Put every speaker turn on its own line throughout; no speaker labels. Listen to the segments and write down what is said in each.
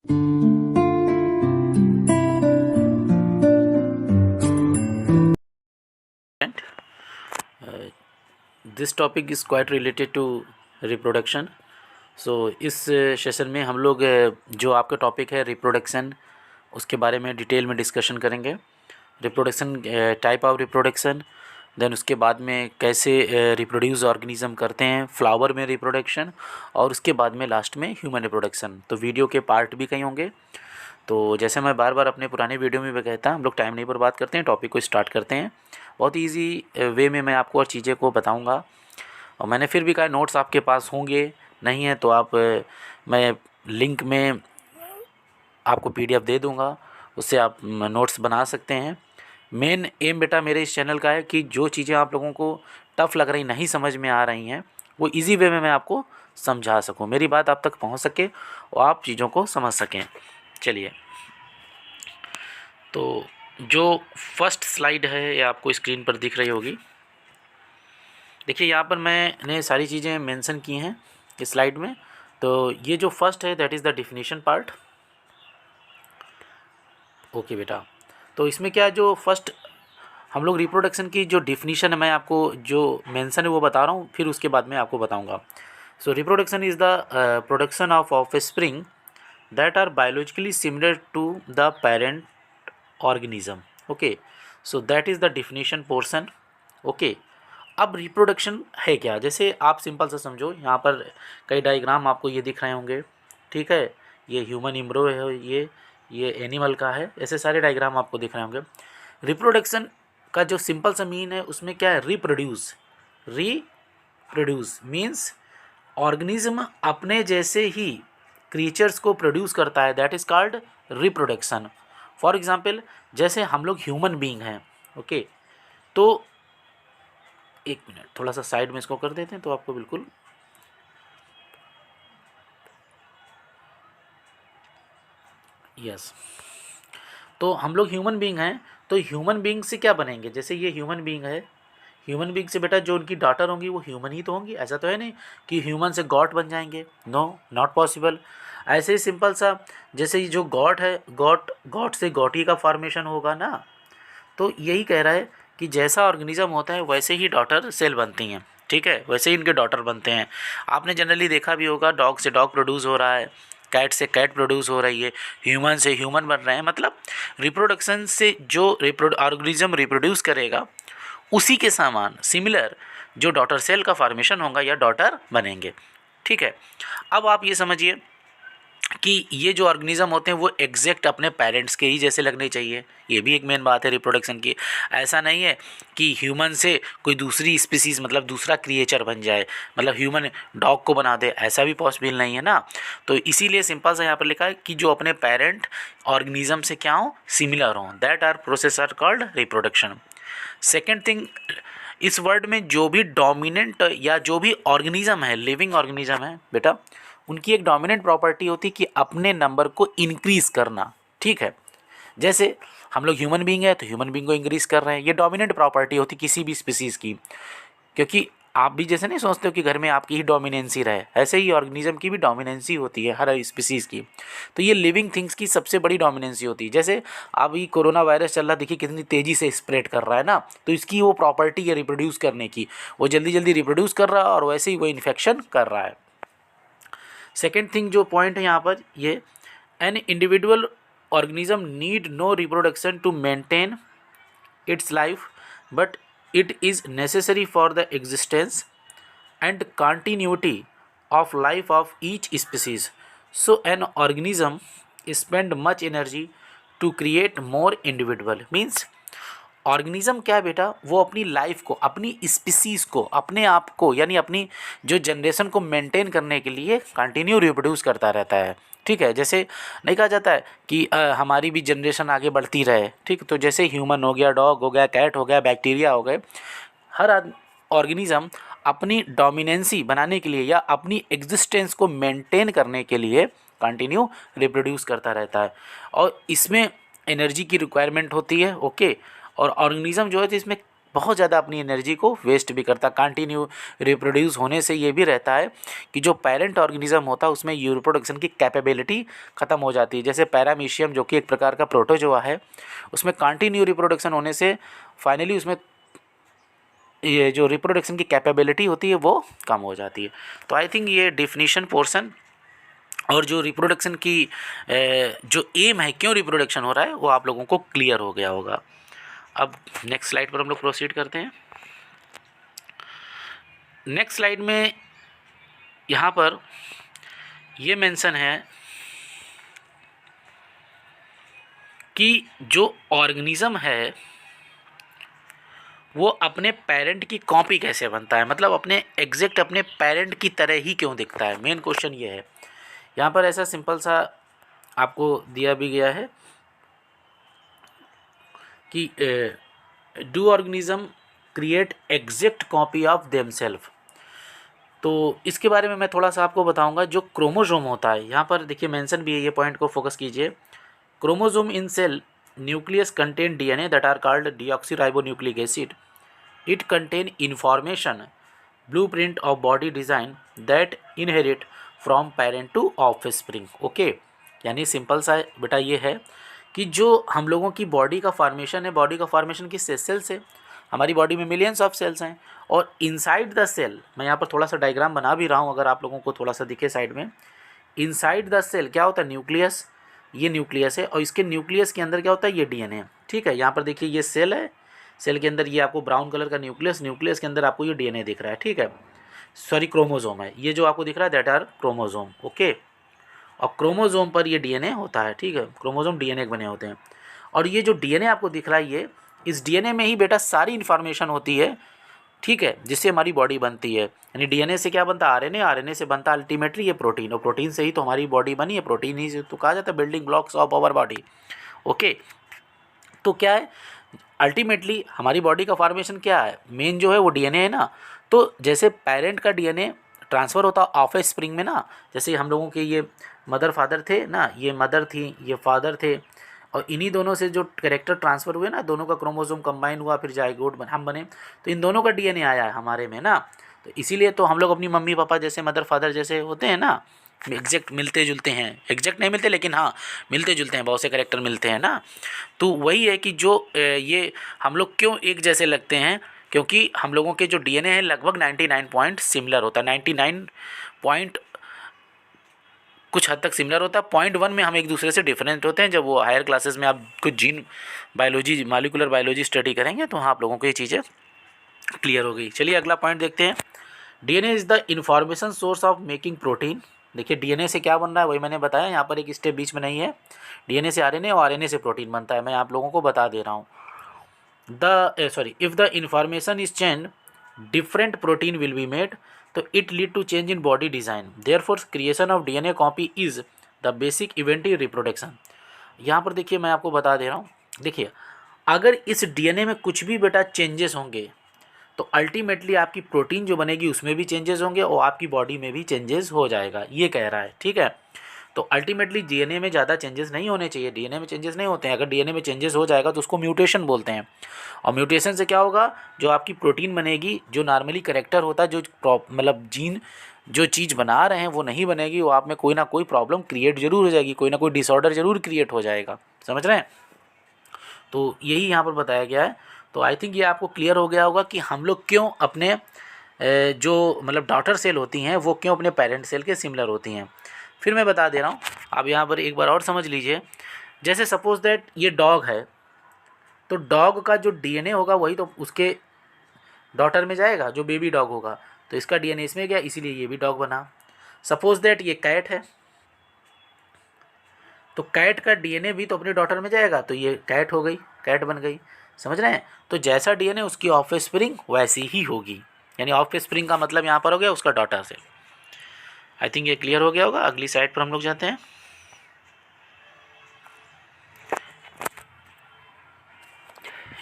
This topic is quite related to reproduction. So इस session में हम लोग जो आपका टॉपिक है रिप्रोडक्शन, उसके बारे में डिटेल में डिस्कशन करेंगे। Reproduction, type of reproduction, then उसके बाद में कैसे रिप्रोड्यूस ऑर्गेनिज्म करते हैं, फ्लावर में रिप्रोडक्शन, और उसके बाद में लास्ट में ह्यूमन रिप्रोडक्शन। तो वीडियो के पार्ट भी कई होंगे। तो जैसे मैं बार बार अपने पुराने वीडियो में भी कहता, हम लोग टाइम नहीं बर्बाद करते हैं, टॉपिक को स्टार्ट करते हैं। बहुत ईजी वे में मैं आपको और चीज़ें को बताऊंगा। और मैंने फिर भी कहा नोट्स आपके पास होंगे, नहीं है तो आप मैं लिंक में आपको पीडीएफ दे दूंगा, उससे आप नोट्स बना सकते हैं। मेन एम बेटा मेरे इस चैनल का है कि जो चीज़ें आप लोगों को टफ़ लग रही, नहीं समझ में आ रही हैं, वो इजी वे में मैं आपको समझा सकूं, मेरी बात आप तक पहुंच सके और आप चीज़ों को समझ सकें। चलिए, तो जो फर्स्ट स्लाइड है ये आपको स्क्रीन पर दिख रही होगी। देखिए यहाँ पर मैंने सारी चीज़ें मेंशन की हैं इस स्लाइड में। तो ये जो फर्स्ट है that is the definition part. Okay बेटा, तो इसमें क्या है, जो फर्स्ट हम लोग रिप्रोडक्शन की जो डिफिनीशन है मैं आपको जो मेंशन है वो बता रहा हूँ, फिर उसके बाद में आपको बताऊँगा। सो reproduction is the production of offspring that are biologically similar to the parent organism. Okay, so that is the definition portion. Okay, अब रिप्रोडक्शन है क्या, जैसे आप सिंपल से समझो, यहाँ पर कई डायग्राम आपको ये दिख रहे होंगे, ठीक है। ये ह्यूमन एम्ब्रियो है, ये एनिमल का है, ऐसे सारे डायग्राम आपको दिख रहे होंगे। रिप्रोडक्शन का जो सिंपल सा मीन है उसमें क्या है, रिप्रोड्यूस मीन्स ऑर्गेनिज्म अपने जैसे ही क्रिएचर्स को प्रोड्यूस करता है, that is called reproduction. For example जैसे हम लोग ह्यूमन बीइंग हैं, ओके। तो एक मिनट, थोड़ा सा साइड में इसको कर देते हैं तो आपको बिल्कुल यस। तो हम लोग ह्यूमन बीइंग हैं, तो ह्यूमन बीइंग से क्या बनेंगे, जैसे ये ह्यूमन बीइंग है, ह्यूमन बीइंग से बेटा जो उनकी डॉटर होंगी वो ह्यूमन ही तो होंगी। ऐसा तो है नहीं कि ह्यूमन से गॉड बन जाएंगे, नो, नॉट पॉसिबल। ऐसे ही सिंपल सा, जैसे ये जो गॉड है, गॉड से गॉटी का फॉर्मेशन होगा ना। तो यही कह रहा है कि जैसा ऑर्गेनिज्म होता है वैसे ही डॉटर सेल बनती हैं, ठीक है, वैसे ही इनके डॉटर बनते हैं। आपने जनरली देखा भी होगा, डॉग से डॉग प्रोड्यूस हो रहा है, कैट से कैट प्रोड्यूस हो रही है, ह्यूमन से ह्यूमन बन रहे हैं। मतलब रिप्रोडक्शन से जो ऑर्गेनिज्म रिप्रोड्यूस करेगा उसी के समान सिमिलर जो डॉटर सेल का फॉर्मेशन होगा या डॉटर बनेंगे, ठीक है। अब आप ये समझिए कि ये जो ऑर्गेनिज्म होते हैं वो एग्जैक्ट अपने पेरेंट्स के ही जैसे लगने चाहिए, ये भी एक मेन बात है रिप्रोडक्शन की। ऐसा नहीं है कि ह्यूमन से कोई दूसरी स्पीसीज़ मतलब दूसरा क्रिएचर बन जाए, मतलब ह्यूमन डॉग को बना दे, ऐसा भी पॉसिबल नहीं है ना। तो इसीलिए सिंपल सा यहाँ पर लिखा है कि जो अपने पेरेंट ऑर्गेनिज्म से क्या हो, सिमिलर हों, that are process are called reproduction. Second thing, इस वर्ड में जो भी डोमिनेंट या जो भी ऑर्गेनिज्म है, लिविंग ऑर्गेनिज्म है बेटा, उनकी एक डोमिनेंट प्रॉपर्टी होती है कि अपने नंबर को इंक्रीज़ करना, ठीक है। जैसे हम लोग ह्यूमन बीइंग है तो ह्यूमन बीइंग को इंक्रीज़ कर रहे हैं, ये डोमिनेंट प्रॉपर्टी होती है किसी भी स्पीसीज़ की। क्योंकि आप भी जैसे नहीं सोचते हो कि घर में आपकी ही डोमिनेंसी रहे, ऐसे ही ऑर्गेनिज्म की भी डोमिनेंसी होती है हर स्पीसीज़ की। तो ये लिविंग थिंग्स की सबसे बड़ी डोमिनेंसी होती है। जैसे अभी कोरोना वायरस चल रहा, देखिए कितनी तेज़ी से स्प्रेड कर रहा है ना, तो इसकी वो प्रॉपर्टी है रिप्रोड्यूस करने की, वो जल्दी जल्दी रिप्रोड्यूस कर रहा है और वैसे ही वो इन्फेक्शन कर रहा है। सेकेंड थिंग जो पॉइंट है यहाँ पर, ये an individual organism need no reproduction to maintain its life, but it is necessary for the existence and continuity of life of each species. So an organism spend much energy to create more individual, means organism क्या है बेटा, वो अपनी life को, अपनी species को, अपने आप को, यानी अपनी जो जनरेशन को मेंटेन करने के लिए कंटिन्यू रिप्रोड्यूस करता रहता है, ठीक है। जैसे नहीं कहा जाता है कि हमारी भी जनरेशन आगे बढ़ती रहे, ठीक। तो जैसे ह्यूमन हो गया, डॉग हो गया, कैट हो गया, बैक्टीरिया हो गए, हर ऑर्गेनिज्म अपनी डोमिनेंसी बनाने के लिए या अपनी एग्जिस्टेंस को मेंटेन करने के लिए कंटिन्यू रिप्रोड्यूस करता रहता है, और इसमें एनर्जी की रिक्वायरमेंट होती है, ओके। और ऑर्गेनिज्म जो है तो इसमें बहुत ज़्यादा अपनी एनर्जी को वेस्ट भी करता है। कंटिन्यू रिप्रोड्यूस होने से ये भी रहता है कि जो पेरेंट ऑर्गेनिज्म होता है उसमें रिप्रोडक्शन की कैपेबिलिटी ख़त्म हो जाती है। जैसे पैरामीशियम जो कि एक प्रकार का प्रोटोजोआ है, उसमें कंटिन्यू रिप्रोडक्शन होने से फाइनली उसमें ये जो रिप्रोडक्शन की कैपेबिलिटी होती है वो कम हो जाती है। तो आई थिंक ये डिफिनीशन पोर्शन और जो रिप्रोडक्शन की जो एम है, क्यों रिप्रोडक्शन हो रहा है, वो आप लोगों को क्लियर हो गया होगा। अब नेक्स्ट स्लाइड पर हम लोग प्रोसीड करते हैं। नेक्स्ट स्लाइड में यहाँ पर ये मेंशन है कि जो ऑर्गेनिज्म है वो अपने पेरेंट की कॉपी कैसे बनता है, मतलब अपने एग्जैक्ट अपने पेरेंट की तरह ही क्यों दिखता है। मेन क्वेश्चन ये है। यहाँ पर ऐसा सिंपल सा आपको दिया भी गया है कि do organism create exact copy of themself. तो इसके बारे में मैं थोड़ा सा आपको बताऊंगा। जो क्रोमोसोम होता है, यहाँ पर देखिए मेंशन भी है, ये पॉइंट को फोकस कीजिए। Chromosome in cell nucleus contain DNA that are called deoxyribonucleic acid. It contain information blueprint of body design that inherit from parent to offspring. Okay, यानी सिंपल सा बेटा ये है कि जो हम लोगों की बॉडी का फॉर्मेशन है, बॉडी का फॉर्मेशन किस सेल से, हमारी बॉडी में मिलियंस ऑफ सेल्स हैं और इनसाइड द सेल, मैं यहाँ पर थोड़ा सा डायग्राम बना भी रहा हूँ अगर आप लोगों को थोड़ा सा दिखे साइड में। इनसाइड द सेल क्या होता है, न्यूक्लियस, ये न्यूक्लियस है और इसके न्यूक्लियस के अंदर क्या होता है, ये डीएनए। ठीक है, यहाँ पर देखिए ये सेल है, सेल के अंदर ये आपको ब्राउन कलर का न्यूक्लियस, न्यूक्लियस के अंदर आपको ये डीएनए दिख रहा है। ठीक है, सॉरी क्रोमोसोम है, ये जो आपको दिख रहा है दैट आर क्रोमोसोम। ओके, और क्रोमोसोम पर ये डीएनए होता है। ठीक है, क्रोमोसोम डीएनए बने होते हैं और ये जो डीएनए आपको दिख रहा है, ये इस डीएनए में ही बेटा सारी इन्फॉर्मेशन होती है। ठीक है, जिससे हमारी बॉडी बनती है। यानी डीएनए से क्या बनता है, आरएनए, आरएनए से बनता है अल्टीमेटली ये प्रोटीन, और प्रोटीन से ही तो हमारी बॉडी बनी है। प्रोटीन ही से तो कहा जाता है building blocks of our body. Okay, तो क्या है अल्टीमेटली हमारी बॉडी का फॉर्मेशन क्या है, मेन जो है वो डीएनए है ना। तो जैसे पेरेंट का डीएनए ट्रांसफ़र होता ऑफ स्प्रिंग में ना, जैसे हम लोगों के ये मदर फादर थे ना, ये मदर थी, ये फादर थे, और इन्हीं दोनों से जो कैरेक्टर ट्रांसफ़र हुए ना, दोनों का क्रोमोसोम कंबाइन हुआ, फिर जाइगोट हम बने, तो इन दोनों का डीएनए आया है हमारे में ना। तो इसीलिए तो हम लोग अपनी मम्मी पापा जैसे, मदर फादर जैसे होते हैं ना, एग्जैक्ट मिलते जुलते हैं, एग्जैक्ट नहीं मिलते लेकिन हाँ मिलते जुलते हैं, बहुत से कैरेक्टर मिलते हैं ना। तो वही है कि जो ये हम लोग क्यों एक जैसे लगते हैं, क्योंकि हम लोगों के जो डीएनए है लगभग 99 पॉइंट सिमिलर होता है। 99 पॉइंट कुछ हद तक सिमिलर होता है। 0.1 में हम एक दूसरे से डिफरेंट होते हैं। जब वो हायर क्लासेस में आप कुछ gene biology, molecular biology study करेंगे तो आप लोगों को ये चीज़ें क्लियर हो गई। चलिए अगला पॉइंट देखते हैं। DNA is the information source of making protein. देखिए डीएनए से क्या बन रहा है वही मैंने बताया, यहाँ पर एक स्टेप बीच में नहीं है। डीएनए से आरएनए और आरएनए से प्रोटीन बनता है, मैं आप लोगों को बता दे रहा हूँ। If the information is change different protein will be made, तो it lead to change in body design. Therefore creation of DNA copy is the basic event in reproduction. यहाँ पर देखिए मैं आपको बता दे रहा हूँ, देखिए अगर इस डीएनए में कुछ भी बेटा चेंजेस होंगे तो अल्टीमेटली आपकी प्रोटीन जो बनेगी उसमें भी चेंजेस होंगे और आपकी बॉडी में भी चेंजेस हो जाएगा, ये कह रहा है। ठीक है, तो अल्टीमेटली डीएनए में ज़्यादा चेंजेस नहीं होने चाहिए, डीएनए में चेंजेस नहीं होते हैं। अगर डीएनए में चेंजेस हो जाएगा तो उसको म्यूटेशन बोलते हैं, और म्यूटेशन से क्या होगा, जो आपकी प्रोटीन बनेगी, जो नॉर्मली करेक्टर होता है, जो मतलब जीन जो चीज़ बना रहे हैं वो नहीं बनेगी, वो आप में कोई ना कोई प्रॉब्लम क्रिएट जरूर हो जाएगी, कोई ना कोई डिसऑर्डर जरूर क्रिएट हो जाएगा। समझ रहे हैं, तो यही यहाँ पर बताया गया है। तो आई थिंक ये आपको क्लियर हो गया होगा कि हम लोग क्यों अपने जो मतलब डॉटर सेल होती हैं वो क्यों अपने पेरेंट सेल के सिमिलर होती हैं। फिर मैं बता दे रहा हूँ, आप यहाँ पर एक बार और समझ लीजिए। जैसे सपोज दैट ये डॉग है, तो डॉग का जो डीएनए होगा वही तो उसके डॉटर में जाएगा, जो बेबी डॉग होगा, तो इसका डीएनए इसमें गया, इसीलिए ये भी डॉग बना। सपोज दैट ये कैट है, तो कैट का डीएनए भी तो अपने डॉटर में जाएगा, तो ये कैट हो गई, कैट बन गई। समझ रहे हैं, तो जैसा डीएनए उसकी ऑफ स्प्रिंग वैसी ही होगी, यानी ऑफ स्प्रिंग का मतलब यहाँ पर हो गया उसका डॉटर सेल। आई थिंक ये क्लियर हो गया होगा। अगली साइड पर हम लोग जाते हैं।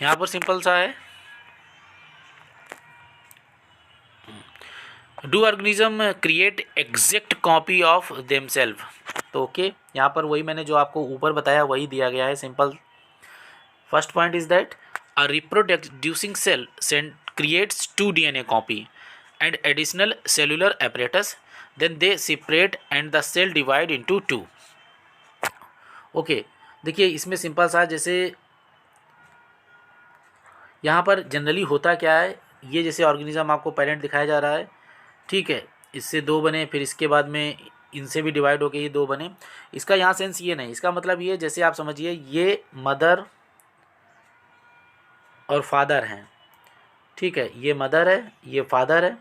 यहाँ पर सिंपल सा है, do organism create exact copy of themself. तो ओके, यहाँ पर वही मैंने जो आपको ऊपर बताया वही दिया गया है, simple. First point is that A reproducing cell creates two DNA copy and additional cellular apparatus, then they separate and the cell divide into two. Okay देखिए इसमें सिंपल सा जैसे यहाँ पर जनरली होता क्या है, ये जैसे ऑर्गेनिज्म आपको पेरेंट दिखाया जा रहा है, ठीक है, इससे दो बने, फिर इसके बाद में इनसे भी डिवाइड होके ये दो बने। इसका यहाँ सेंस ये नहीं, इसका मतलब ये जैसे आप समझिए ये मदर और फादर हैं, ठीक है, ये मदर है ये फादर है,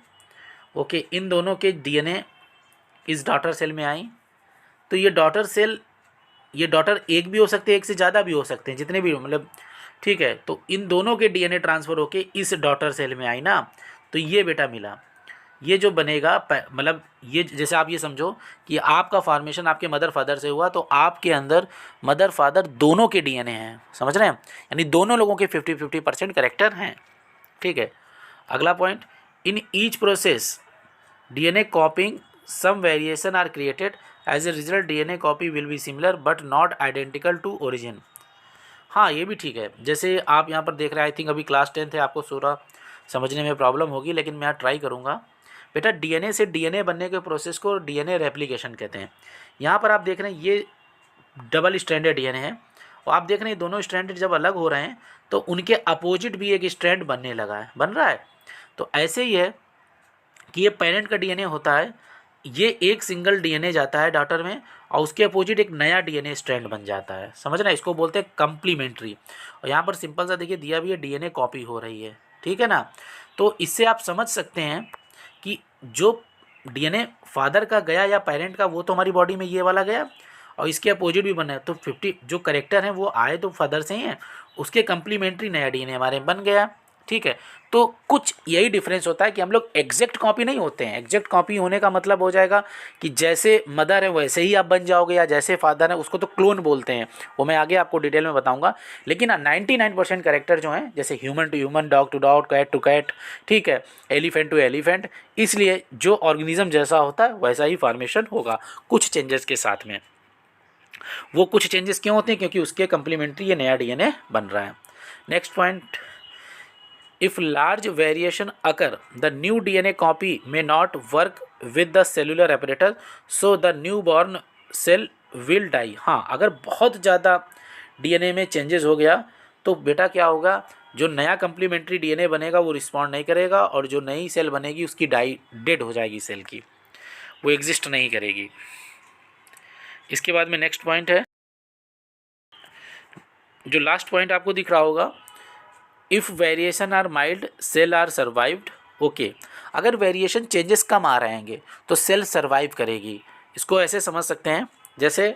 ओके, इन दोनों के डीएनए इस डॉटर सेल में आई, तो ये डॉटर सेल, ये डॉटर एक भी हो सकते हैं, एक से ज़्यादा भी हो सकते हैं, जितने भी मतलब, ठीक है, तो इन दोनों के डीएनए ट्रांसफ़र होके इस डॉटर सेल में आई ना, तो ये बेटा मिला। ये जो बनेगा मतलब ये जैसे आप ये समझो कि आपका फॉर्मेशन आपके मदर फादर से हुआ, तो आपके अंदर मदर फादर दोनों के डीएनए हैं, समझ रहे हैं, यानी दोनों लोगों के 50-50% करेक्टर हैं, ठीक है। अगला point, in each process DNA copying some variation are created, as a result DNA copy will be similar but not identical to origin. हाँ ये भी ठीक है, जैसे आप यहाँ पर देख रहे हैं, आई थिंक अभी क्लास 10th है, आपको थोड़ा समझने में प्रॉब्लम होगी, लेकिन मैं ट्राई करूँगा। बेटा डीएनए से डीएनए बनने के प्रोसेस को डीएनए रेप्लिकेशन कहते हैं। यहाँ पर आप देख रहे हैं ये डबल स्ट्रैंडेड डीएनए है, और आप देख रहे हैं दोनों स्ट्रैंड जब अलग हो रहे हैं तो उनके अपोजिट भी एक स्ट्रैंड बनने लगा है, बन रहा है। तो ऐसे ही है कि ये पेरेंट का डीएनए होता है, ये एक सिंगल डीएनए जाता है डॉटर में और उसके अपोजिट एक नया डीएनए स्ट्रैंड बन जाता है, समझना, इसको बोलते हैं कम्प्लीमेंट्री। और यहाँ पर सिंपल सा देखिए दिया भी है, डीएनए कॉपी हो रही है, ठीक है ना। तो इससे आप समझ सकते हैं कि जो डीएनए फादर का गया या पेरेंट का, वो तो हमारी बॉडी में ये वाला गया और इसके अपोजिट भी बना है, तो 50 जो करेक्टर हैं वो आए तो फादर से ही हैं, उसके कम्प्लीमेंट्री नया डीएनए हमारे बन गया, ठीक है। तो कुछ यही डिफरेंस होता है कि हम लोग एग्जैक्ट कॉपी नहीं होते हैं। एग्जैक्ट कॉपी होने का मतलब हो जाएगा कि जैसे मदर है वैसे ही आप बन जाओगे, या जैसे फादर है, उसको तो क्लोन बोलते हैं, वो मैं आगे आपको डिटेल में बताऊंगा। लेकिन 99% करेक्टर जो हैं, जैसे human to human, dog to dog, cat to cat, ठीक है, एलिफेंट टू एलिफेंट, इसलिए जो ऑर्गेनिज्म जैसा होता है वैसा ही फॉर्मेशन होगा, कुछ चेंजेस के साथ में। वो कुछ चेंजेस क्यों होते हैं? क्योंकि उसके कंप्लीमेंट्री ये नया डीएनए बन रहा है। Next point, if large variation occur, the new DNA copy may not work with the cellular apparatus, so the newborn cell will die। हाँ, अगर बहुत ज़्यादा डीएनए में चेंजेस हो गया तो बेटा क्या होगा, जो नया कम्प्लीमेंट्री डीएनए बनेगा वो रिस्पॉन्ड नहीं करेगा, और जो नई सेल बनेगी उसकी डेड हो जाएगी सेल की, वो एग्जिस्ट नहीं करेगी। इसके बाद में नेक्स्ट पॉइंट है, जो लास्ट पॉइंट आपको दिख रहा होगा, if variation are mild cell are survived. Okay, अगर वेरिएशन चेंजेस कम आ रहेंगे तो सेल सर्वाइव करेगी। इसको ऐसे समझ सकते हैं, जैसे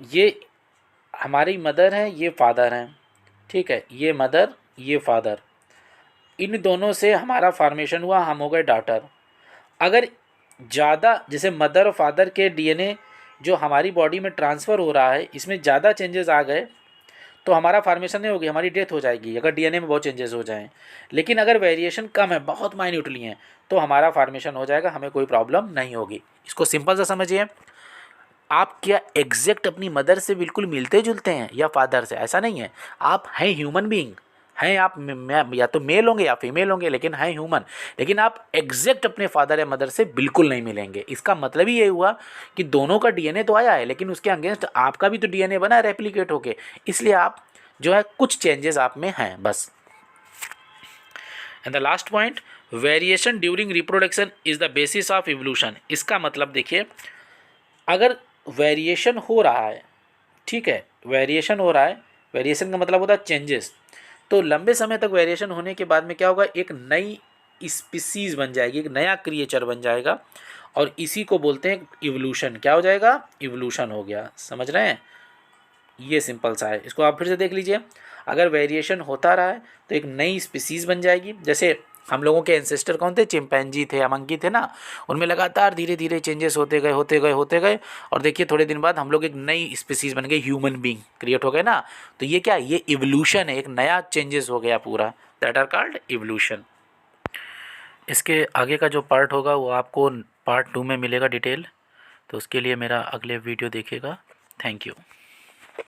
ये हमारी मदर है, ये फादर हैं, ठीक है, ये मदर ये फादर, इन दोनों से हमारा फॉर्मेशन हुआ, हम हो गए डॉटर। अगर ज़्यादा जैसे मदर और फादर के डीएनए जो हमारी बॉडी में ट्रांसफ़र हो रहा है, इसमें ज़्यादा चेंजेस आ गए तो हमारा फॉर्मेशन नहीं होगी, हमारी डेथ हो जाएगी अगर डीएनए में बहुत चेंजेस हो जाएं। लेकिन अगर वेरिएशन कम है, बहुत माइन्यूटली हैं, तो हमारा फॉर्मेशन हो जाएगा, हमें कोई प्रॉब्लम नहीं होगी। इसको सिंपल सा समझिए, आप क्या एग्जैक्ट अपनी मदर से बिल्कुल मिलते जुलते हैं या फादर से? ऐसा नहीं है, आप हैं ह्यूमन बीइंग, हैं आप या तो मेल होंगे या फीमेल होंगे, लेकिन हैं ह्यूमन। लेकिन आप एग्जैक्ट अपने फादर या मदर से बिल्कुल नहीं मिलेंगे। इसका मतलब ही ये हुआ कि दोनों का डीएनए तो आया है, लेकिन उसके अगेंस्ट आपका भी तो डीएनए बना है रेप्लिकेट होके, इसलिए आप जो है कुछ चेंजेस आप में हैं बस। And the last point, variation during reproduction is the basis of evolution. इसका मतलब देखिए, अगर वेरिएशन हो रहा है, ठीक है, वेरिएशन हो रहा है, वेरिएशन का मतलब होता है चेंजेस, तो लंबे समय तक वेरिएशन होने के बाद में क्या होगा, एक नई स्पीसीज बन जाएगी, एक नया क्रिएचर बन जाएगा, और इसी को बोलते हैं इवोल्यूशन। क्या हो जाएगा? इवोल्यूशन हो गया, समझ रहे हैं? ये सिंपल सा है, इसको आप फिर से देख लीजिए। अगर वेरिएशन होता रहा है तो एक नई स्पीसीज़ बन जाएगी। जैसे हम लोगों के एंसेस्टर कौन थे? चिंपैंजी थे, मंकी थे ना, उनमें लगातार धीरे धीरे चेंजेस होते गए, और देखिए थोड़े दिन बाद हम लोग एक नई स्पीसीज़ बन गए, ह्यूमन बीइंग क्रिएट हो गए ना। तो ये क्या, ये इवोल्यूशन है, एक नया चेंजेस हो गया पूरा, दैट आर कॉल्ड इवोल्यूशन। इसके आगे का जो पार्ट होगा वो आपको पार्ट 2 में मिलेगा डिटेल, तो उसके लिए मेरा अगले वीडियो देखिएगा। Thank you.